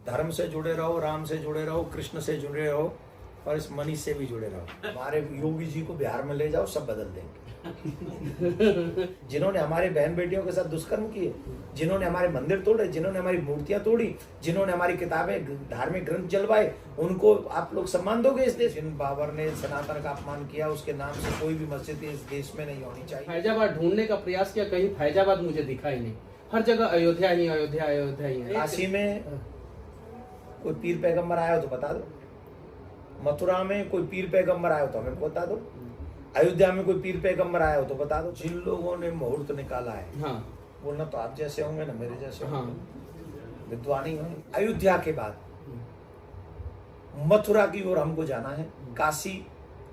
धर्म से जुड़े रहो, राम से जुड़े रहो, कृष्ण से जुड़े रहो और इस मनीष से भी जुड़े रहो। हमारे योगी जी को बिहार में ले जाओ, सब बदल देंगे। जिन्होंने हमारे बहन बेटियों के साथ दुष्कर्म किए, जिन्होंने हमारे मंदिर तोड़े, जिन्होंने हमारी मूर्तियां तोड़ी, जिन्होंने हमारी किताबें धार्मिक ग्रंथ जलवाए, उनको आप लोग सम्मान दोगे इस देश? जिन बाबर ने सनातन का अपमान किया, उसके नाम से कोई भी मस्जिद इस देश में नहीं होनी चाहिए। फैजाबाद ढूंढने का प्रयास किया, कहीं फैजाबाद मुझे दिखा ही नहीं, हर जगह अयोध्या ही अयोध्या अयोध्या ही है। काशी में कोई पीर पैगंबर आया हो तो बता दो, मथुरा में कोई पीर पैगंबर आया हो तो हमें बता दो, अयोध्या में कोई पीर पैगंबर आया हो तो बता दो। जिन लोगों ने मुहूर्त निकाला है, हाँ, बोलना तो आप जैसे होंगे ना मेरे जैसे हाँ, होंगे, विद्वान ही होंगे। अयोध्या के बाद मथुरा की ओर हमको जाना है, काशी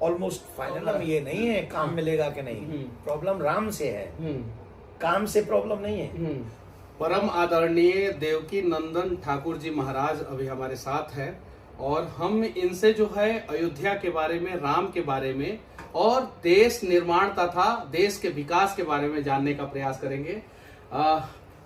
ऑलमोस्ट फाइनल। अब ये नहीं है काम मिलेगा कि नहीं, प्रॉब्लम राम से है, काम से प्रॉब्लम नहीं है। परम आदरणीय देवकी नंदन ठाकुर जी महाराज अभी हमारे साथ है और हम इनसे जो है अयोध्या के बारे में, राम के बारे में और देश निर्माण तथा देश के विकास के बारे में जानने का प्रयास करेंगे।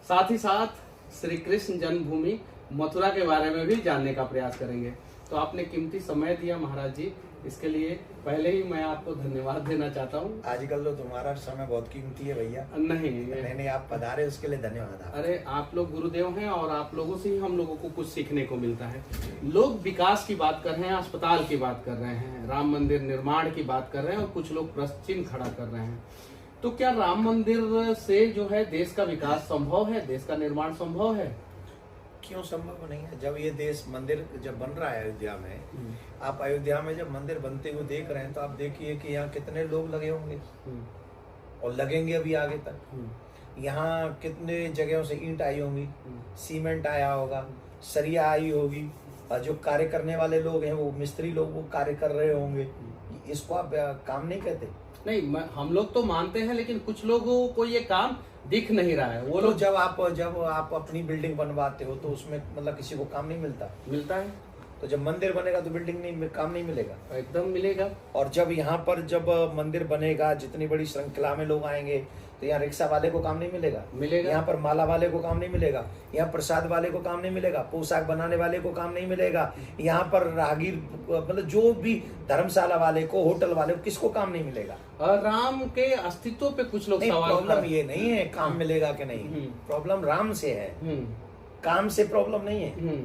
साथ ही साथ श्री कृष्ण जन्मभूमि मथुरा के बारे में भी जानने का प्रयास करेंगे। तो आपने कीमती समय दिया महाराज जी, इसके लिए पहले ही मैं आपको धन्यवाद देना चाहता हूँ। आजकल तो तुम्हारा समय बहुत कीमती है भैया। नहीं, आप पधारे उसके लिए धन्यवाद। अरे आप लोग गुरुदेव हैं और आप लोगों से ही हम लोगों को कुछ सीखने को मिलता है। लोग विकास की बात कर रहे हैं, अस्पताल की बात कर रहे हैं, राम मंदिर निर्माण की बात कर रहे हैं और कुछ लोग प्रश्न चिन्ह खड़ा कर रहे हैं। तो क्या राम मंदिर से जो है देश का विकास संभव है, देश का निर्माण संभव है? क्यों संभव नहीं है? जब ये देश मंदिर जब बन रहा है अयोध्या में, आप अयोध्या में जब मंदिर बनते हुए देख रहे हैं तो आप देखिए कि यहाँ कितने लोग लगे होंगे और लगेंगे अभी आगे तक। यहाँ कितने जगहों से ईंट आई होंगी, सीमेंट आया होगा, सरिया आई होगी, और जो कार्य करने वाले लोग हैं वो मिस्त्री लोग वो कार्य कर रहे होंगे। इसको आप काम नहीं कहते? नहीं, हम लोग तो मानते हैं, लेकिन कुछ लोगों को ये काम दिख नहीं रहा है। वो तो लोग जब आप अपनी बिल्डिंग बनवाते हो तो उसमें मतलब किसी को काम नहीं मिलता है। तो जब मंदिर बनेगा तो बिल्डिंग नहीं काम नहीं मिलेगा? एकदम मिलेगा। और जब यहाँ पर जब मंदिर बनेगा, जितनी बड़ी श्रृंखला में लोग आएंगे तो यहाँ रिक्शा वाले को काम नहीं मिलेगा, यहाँ पर माला वाले को काम नहीं मिलेगा, यहाँ प्रसाद वाले को काम नहीं मिलेगा, पोशाक बनाने वाले को काम नहीं मिलेगा, यहाँ पर राहगीर मतलब जो भी धर्मशाला वाले को, होटल वाले को, किसको काम नहीं मिलेगा? राम के अस्तित्व पे कुछ लोग सवाल। प्रॉब्लम ये नहीं है काम मिलेगा कि नहीं, प्रॉब्लम राम से है, काम से प्रॉब्लम नहीं है।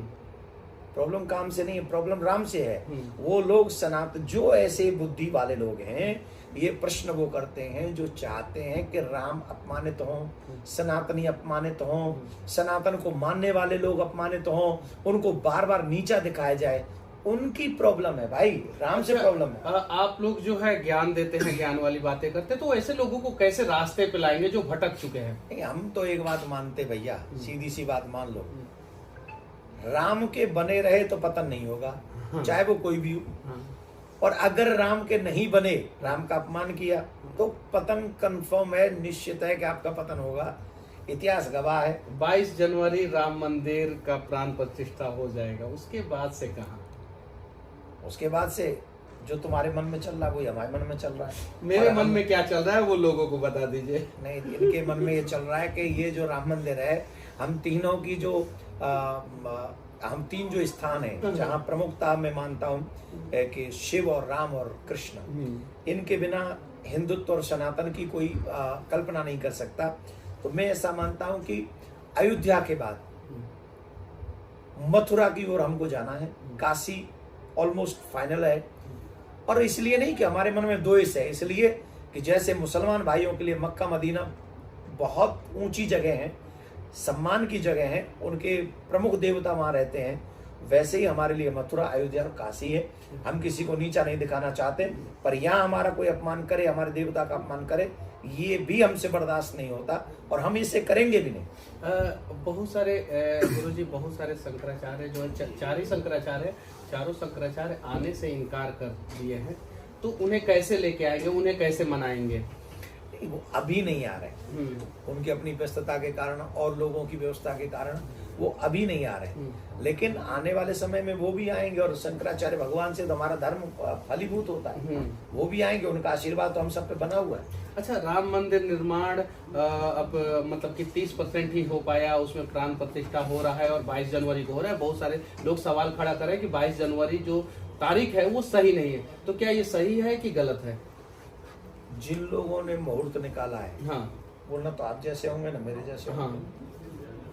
प्रॉब्लम काम से नहीं है, प्रॉब्लम राम से है। वो लोग सनातन, जो ऐसे बुद्धि वाले लोग हैं, ये प्रश्न वो करते हैं जो चाहते हैं कि राम अपमानित हों, सनातनी अपमानित हों, सनातन को मानने वाले लोग अपमानित हों, उनको बार बार नीचा दिखाया जाए। उनकी प्रॉब्लम है भाई, राम से प्रॉब्लम है। आप लोग जो है ज्ञान देते हैं, ज्ञान वाली बातें करते, तो ऐसे लोगों को कैसे रास्ते पे लाएंगे जो भटक चुके हैं? हम तो एक बात मानते भैया, सीधी सी बात मान लो, राम के बने रहे तो पतन नहीं होगा, चाहे वो कोई भी हो। और अगर राम के नहीं बने, राम का अपमान किया, तो पतन कंफर्म है, निश्चित है कि आपका पतन होगा। इतिहास गवाह है। 22 जनवरी राम मंदिर का प्राण प्रतिष्ठा हो जाएगा, उसके बाद से कहाँ? उसके बाद से जो तुम्हारे मन में चल रहा है वही हमारे मन में चल रहा है। मेरे मन में क्या चल रहा है वो लोगों को बता दीजिए। नहीं, इनके मन में ये चल रहा है कि ये जो राम मंदिर है, हम तीनों की जो हम तीन जो स्थान है जहाँ प्रमुखता मैं मानता हूँ कि शिव और राम और कृष्ण, इनके बिना हिंदुत्व और सनातन की कोई कल्पना नहीं कर सकता। तो मैं ऐसा मानता हूँ कि अयोध्या के बाद मथुरा की ओर हमको जाना है, काशी ऑलमोस्ट फाइनल है। और इसलिए नहीं कि हमारे मन में द्वेष है, इसलिए कि जैसे मुसलमान भाइयों के लिए मक्का मदीना बहुत ऊंची जगह है, सम्मान की जगह है, उनके प्रमुख देवता वहां रहते हैं, वैसे ही हमारे लिए मथुरा, अयोध्या और काशी है। हम किसी को नीचा नहीं दिखाना चाहते, पर यहाँ हमारा कोई अपमान करे, हमारे देवता का अपमान करे, ये भी हमसे बर्दाश्त नहीं होता और हम इसे करेंगे भी नहीं। बहुत सारे गुरुजी, बहुत सारे शंकराचार्य जो है, चार ही शंकराचार्य, चारों शंकराचार्य आने से इनकार कर दिए हैं, तो उन्हें कैसे लेके आएंगे, उन्हें कैसे मनाएंगे? वो अभी नहीं आ रहे, उनकी अपनी व्यस्तता के कारण और लोगों की व्यवस्था के कारण वो अभी नहीं आ रहे, लेकिन आने वाले समय में वो भी आएंगे। और शंकराचार्य भगवान से तो हमारा धर्म फलीभूत होता है, वो भी आएंगे, उनका आशीर्वाद तो हम सब पे बना हुआ है। अच्छा, राम मंदिर निर्माण अब मतलब कि 30% ही हो पाया, उसमें प्राण प्रतिष्ठा हो रहा है और 22 जनवरी को हो रहा है। बहुत सारे लोग सवाल खड़ा कर रहे हैं कि 22 जनवरी जो तारीख है वो सही नहीं है, तो क्या ये सही है कि गलत है? जिन लोगों ने मुहूर्त निकाला है, हाँ, वो ना तो आप जैसे होंगे ना मेरे जैसे हाँ, होंगे,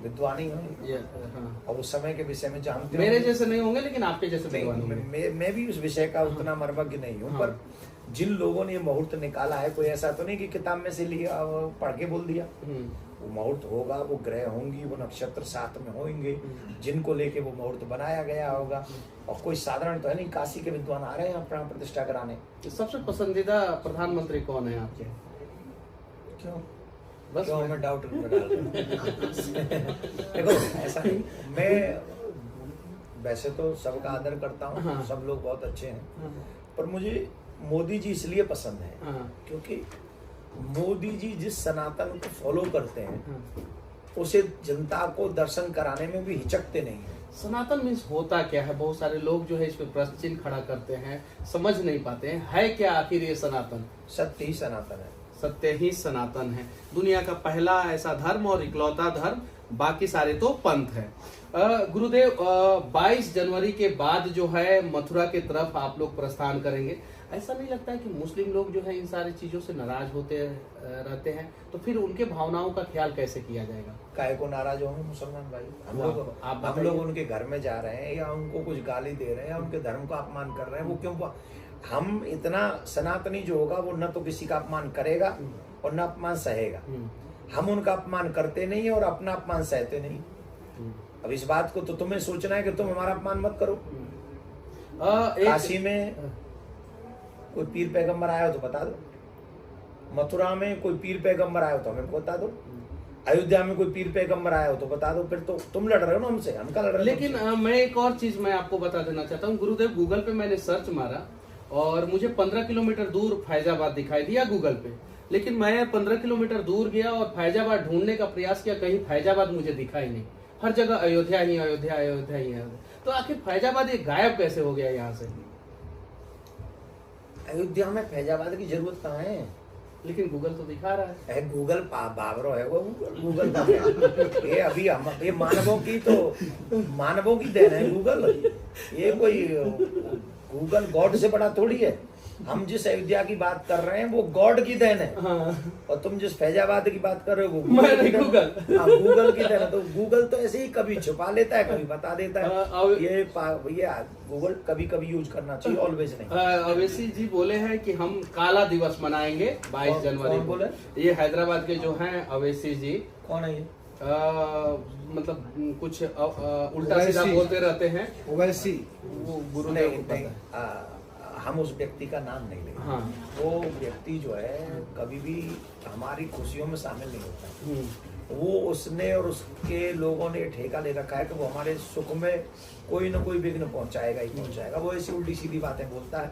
विद्वान ही होंगे, हाँ, और उस समय के विषय में जानते मेरे होंगे। जैसे नहीं होंगे, लेकिन आपके जैसे नहीं, विद्वान होंगे। मैं भी उस विषय का उतना मर्मज्ञ नहीं हूँ, पर जिन लोगों ने ये मुहूर्त निकाला है, कोई ऐसा तो नहीं कि किताब में से लिया और पढ़ के बोल दिया। वो मुहूर्त होगा, वो ग्रह होंगी, वो नक्षत्र साथ में होंगे, जिनको लेके वो मुहूर्त बनाया गया होगा। और कोई साधारण तो है नहीं, काशी के विद्वान आ रहे हैं यहाँ प्राण प्रतिष्ठा कराने। सबसे पसंदीदा प्रधानमंत्री कौन है आपके? क्यों बस क्यों हमें डाउट डाल रहे हो? देखो ऐसा नहीं, मैं वैसे तो सबका आदर करता हूँ, हाँ। सब लोग बहुत अच्छे हैं, हाँ, पर मुझे मोदी जी इसलिए पसंद है हाँ, क्योंकि मोदी जी जिस सनातन को फॉलो करते हैं, हाँ। उसे जनता को दर्शन कराने में भी हिचकते नहीं है। सनातन मीन्स होता क्या है? बहुत सारे लोग जो है इस पे प्रश्न चिन्ह खड़ा करते हैं, समझ नहीं पाते हैं, है क्या आखिर ये सनातन? सत्य ही सनातन है। सत्य ही सनातन है, दुनिया का पहला ऐसा धर्म और इकलौता धर्म, बाकी सारे तो पंथ है। गुरुदेव, 22 जनवरी के बाद जो है मथुरा के तरफ आप लोग प्रस्थान करेंगे। ऐसा नहीं लगता है कि मुस्लिम लोग जो है इन सारी चीजों से नाराज होते रहते हैं, तो फिर उनके भावनाओं का ख्याल कैसे किया जाएगा? काहे को नाराज होंगे मुसलमान भाई? हम लोग उनके घर में जा रहे हैं या उनको कुछ गाली दे रहे हैं या उनके धर्म का अपमान कर रहे हैं, वो क्यों? हम इतना सनातनी जो होगा वो न तो किसी का अपमान करेगा और न अपमान सहेगा। हम उनका अपमान करते नहीं और अपना अपमान सहते नहीं। अब इस बात को तो तुम्हें सोचना है कि तुम हमारा अपमान मत करो। काशी में कोई पीर पैगंबर आया हो तो बता दो, मथुरा में कोई पीर पैगंबर आया हो तो हमें बता दो, अयोध्या में कोई पीर पैगंबर आया हो तो बता दो। फिर तो तुम लड़ रहे हो ना हमसे, हम क्या लड़ रहे हो? लेकिन मैं एक और चीज मैं आपको बता देना चाहता हूँ गुरुदेव, गूगल पे मैंने सर्च मारा और मुझे 15 किलोमीटर दूर फैजाबाद दिखाई दिया गूगल पे, लेकिन मैं 15 किलोमीटर दूर गया और फैजाबाद ढूंढने का प्रयास किया, कहीं फैजाबाद मुझे दिखा ही नहीं, हर जगह अयोध्या ही अयोध्या अयोध्या ही है। तो आखिर फैजाबाद ये गायब कैसे हो गया यहाँ से? अयोध्या में फैजाबाद की जरूरत कहाँ है? लेकिन गूगल तो दिखा रहा है। गूगल बाबरो है वो, गूगल का ये अभी हम ये मानवों की देन है गूगल। ये कोई गूगल गॉड से बड़ा थोड़ी है। हम जिस अयोध्या की बात कर रहे हैं वो गॉड की देन है। हाँ। और तुम जिस फैजाबाद की बात कर रहे हो वो गूगल गूगल की देन है। तो गूगल तो ऐसे ही कभी छुपा लेता है, कभी बता देता है। ये गूगल कभी कभी यूज करना चाहिए, ऑलवेज नहीं। अवैसी जी बोले हैं कि हम काला दिवस मनाएंगे 22 जनवरी को। बोले ये हैदराबाद के जो हैं अवैसी जी। कौन है ये? मतलब कुछ उल्टा सीधा बोलते रहते हैं। ओवैसी वो गुरु नहीं, हम उस व्यक्ति का नाम नहीं लेंगे। हाँ। वो व्यक्ति जो है कभी भी हमारी खुशियों में शामिल नहीं होता। वो उसने और उसके लोगों ने ठेका ले रखा है कि वो हमारे सुख में कोई ना कोई विघ्न पहुंचाएगा ही पहुंचाएगा। वो ऐसी उल्टी सीधी बातें बोलता है,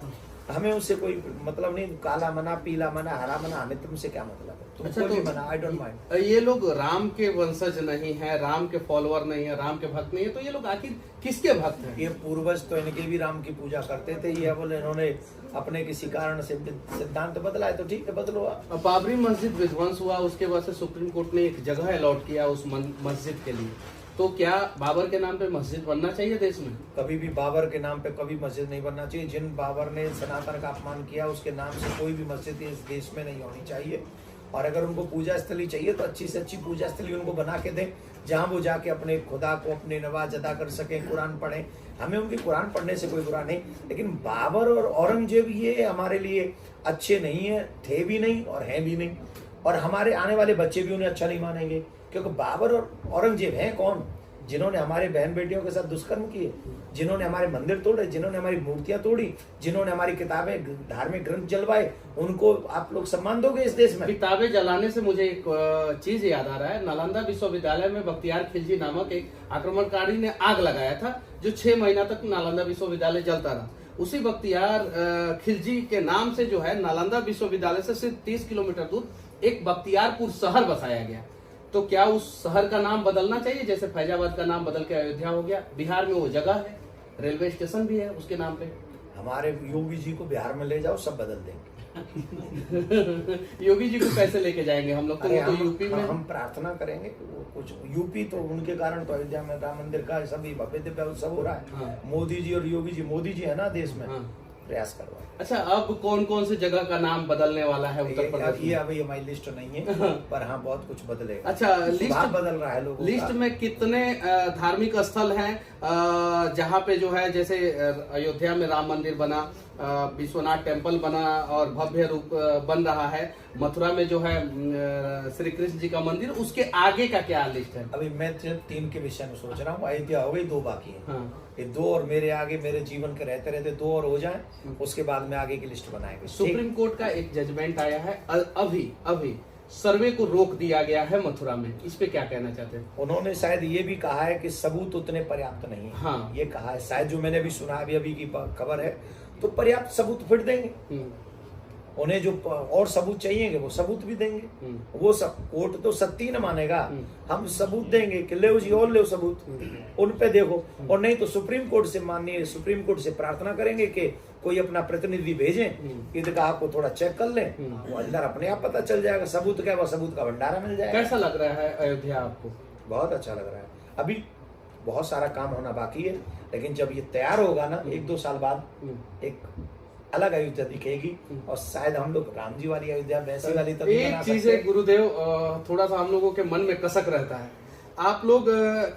हमें उससे कोई मतलब नहीं। काला मना, पीला मना, हरा मना, हमें तुमसे क्या मतलब है? तुम अच्छा, कोई भी तो मना, आई डोंट माइंड। ये लोग राम के वंशज नहीं है, राम के फॉलोअर नहीं है, राम के भक्त नहीं है, तो ये लोग आखिर किसके भक्त हैं? ये पूर्वज तो इनके भी राम की पूजा करते थे। ये बोले इन्होंने अपने किसी कारण से सिद्धांत बदला है तो ठीक है, बदलो आप। बाबरी मस्जिद विध्वंस हुआ, उसके बाद से सुप्रीम कोर्ट ने एक जगह अलॉट किया उस मस्जिद के लिए, तो क्या बाबर के नाम पे मस्जिद बनना चाहिए देश में? कभी भी बाबर के नाम पे कभी मस्जिद नहीं बनना चाहिए। जिन बाबर ने सनातन का अपमान किया उसके नाम से कोई भी मस्जिद इस देश में नहीं होनी चाहिए। और अगर उनको पूजा स्थली चाहिए तो अच्छी से अच्छी पूजा स्थली उनको बना के दें, जहाँ वो जाके अपने खुदा को अपने नवाज अदा कर सकें, कुरान पढ़ें। हमें उनकी कुरान पढ़ने से कोई बुरा नहीं, लेकिन बाबर और औरंगजेब ये हमारे लिए अच्छे नहीं है, थे भी नहीं और हैं भी नहीं। और हमारे आने वाले बच्चे भी उन्हें अच्छा नहीं मानेंगे, क्योंकि बाबर और औरंगजेब हैं कौन? जिन्होंने हमारे बहन बेटियों के साथ दुष्कर्म किए, जिन्होंने हमारे मंदिर तोड़े, जिन्होंने हमारी मूर्तियां तोड़ी, जिन्होंने हमारी किताबें, धार्मिक ग्रंथ जलवाए, उनको आप लोग सम्मान दोगे इस देश में? किताबें जलाने से मुझे एक चीज याद आ रहा है। नालंदा विश्वविद्यालय में बख्तियार खिलजी नामक एक आक्रमणकारी ने आग लगाया था, जो 6 महीना तक नालंदा विश्वविद्यालय जलता रहा। उसी बख्तियार खिलजी के नाम से जो है नालंदा विश्वविद्यालय से सिर्फ 30 किलोमीटर दूर एक बख्तियारपुर शहर बसाया गया। तो क्या उस शहर का नाम बदलना चाहिए, जैसे फैजाबाद का नाम बदल के अयोध्या हो गया? बिहार में वो जगह है, रेलवे स्टेशन भी है उसके नाम पे। हमारे योगी जी को बिहार में ले जाओ, सब बदल देंगे। योगी जी को कैसे लेके जाएंगे हम लोग? तो अरे वो तो यूपी में। हम प्रार्थना करेंगे वो कुछ, यूपी तो उनके कारण तो अयोध्या में राम मंदिर का सभी भव्य दिव्य सब हो रहा है। हाँ। मोदी जी और योगी जी, मोदी जी है ना देश में, हाँ। प्रयास करवा। अच्छा, अब कौन कौन सी जगह का नाम बदलने वाला है उत्तर प्रदेश ये में? अभी हमारी लिस्ट नहीं है, पर हाँ बहुत कुछ बदलेगा। अच्छा, लिस्ट बदल रहा है लोगों लिस्ट का। में कितने धार्मिक स्थल हैं जहाँ पे जो है, जैसे अयोध्या में राम मंदिर बना, विश्वनाथ टेम्पल बना और भव्य रूप बन रहा है, मथुरा में जो है श्री कृष्ण जी का मंदिर, उसके आगे का क्या लिस्ट है? अभी मैं 3 के विषय में सोच रहा हूँ। अयोध्या हो गई, 2 बाकी है। हाँ। ये 2 और मेरे आगे, मेरे जीवन के रहते रहते 2 और हो जाएं, उसके बाद में आगे की लिस्ट बनाएंगे। सुप्रीम कोर्ट का एक जजमेंट आया है, अभी सर्वे को रोक दिया गया है मथुरा में, इस पे क्या कहना चाहते हैं? उन्होंने शायद ये भी कहा है कि सबूत उतने पर्याप्त नहीं है। हाँ। ये कहा है शायद, जो मैंने भी सुना अभी की खबर है, तो पर्याप्त सबूत फिर देंगे। उन्हें जो और सबूत चाहिए वो सबूत भी देंगे। वो सब कोर्ट तो सत्य न मानेगा, हम सबूत देंगे कि ले जी और ले सबूत, उन पे देखो। और नहीं तो सुप्रीम कोर्ट से माननीय सुप्रीम कोर्ट से प्रार्थना करेंगे कि कोई अपना प्रतिनिधि भेजें, ईदगाह को थोड़ा चेक कर लें, वो अंदर अपने आप पता चल जाएगा सबूत क्या, वो सबूत का भंडारा मिल जाएगा। कैसा लग रहा है अयोध्या आपको? बहुत अच्छा लग रहा है। अभी बहुत सारा काम होना बाकी है, लेकिन जब ये तैयार होगा ना, 1-2 साल बाद एक अलग अयोध्या दिखेगी, और शायद हम लोग राम जी वाली अयोध्या, वैसी वाली तभी बना एक चीज सकते है हैं। गुरुदेव, थोड़ा सा हम लोगों के मन में कसक रहता है। आप लोग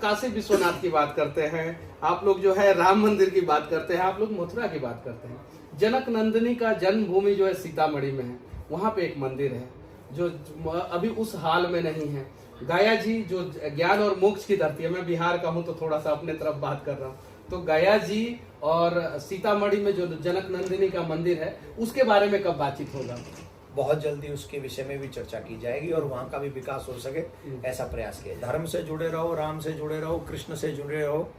काशी विश्वनाथ की बात करते हैं, आप लोग जो है राम मंदिर की बात करते हैं, आप लोग मथुरा की बात करते हैं। जनक नंदिनी का जन्मभूमि जो है सीतामढ़ी में है, वहां पे एक मंदिर है जो अभी उस हाल में नहीं है। गया जी जो ज्ञान और मोक्ष की धरती है, मैं बिहार का हूं तो थोड़ा सा अपने तरफ बात कर रहा हूँ, तो गया जी और सीतामढ़ी में जो जनक नंदिनी का मंदिर है, उसके बारे में कब बातचीत होगा? बहुत जल्दी उसके विषय में भी चर्चा की जाएगी, और वहाँ का भी विकास हो सके ऐसा प्रयास किया। धर्म से जुड़े रहो, राम से जुड़े रहो, कृष्ण से जुड़े रहो,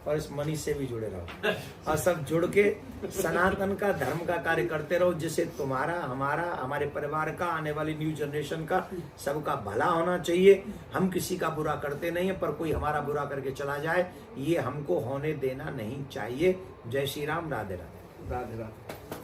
और इस मनीष से भी जुड़े रहो, और सब जुड़ के सनातन का धर्म का कार्य करते रहो, जिससे तुम्हारा, हमारा, हमारे परिवार का, आने वाली न्यू जनरेशन का, सबका भला होना चाहिए। हम किसी का बुरा करते नहीं है, पर कोई हमारा बुरा करके चला जाए, ये हमको होने देना नहीं चाहिए। जय श्री राम, राधे राधे। राधे राधे।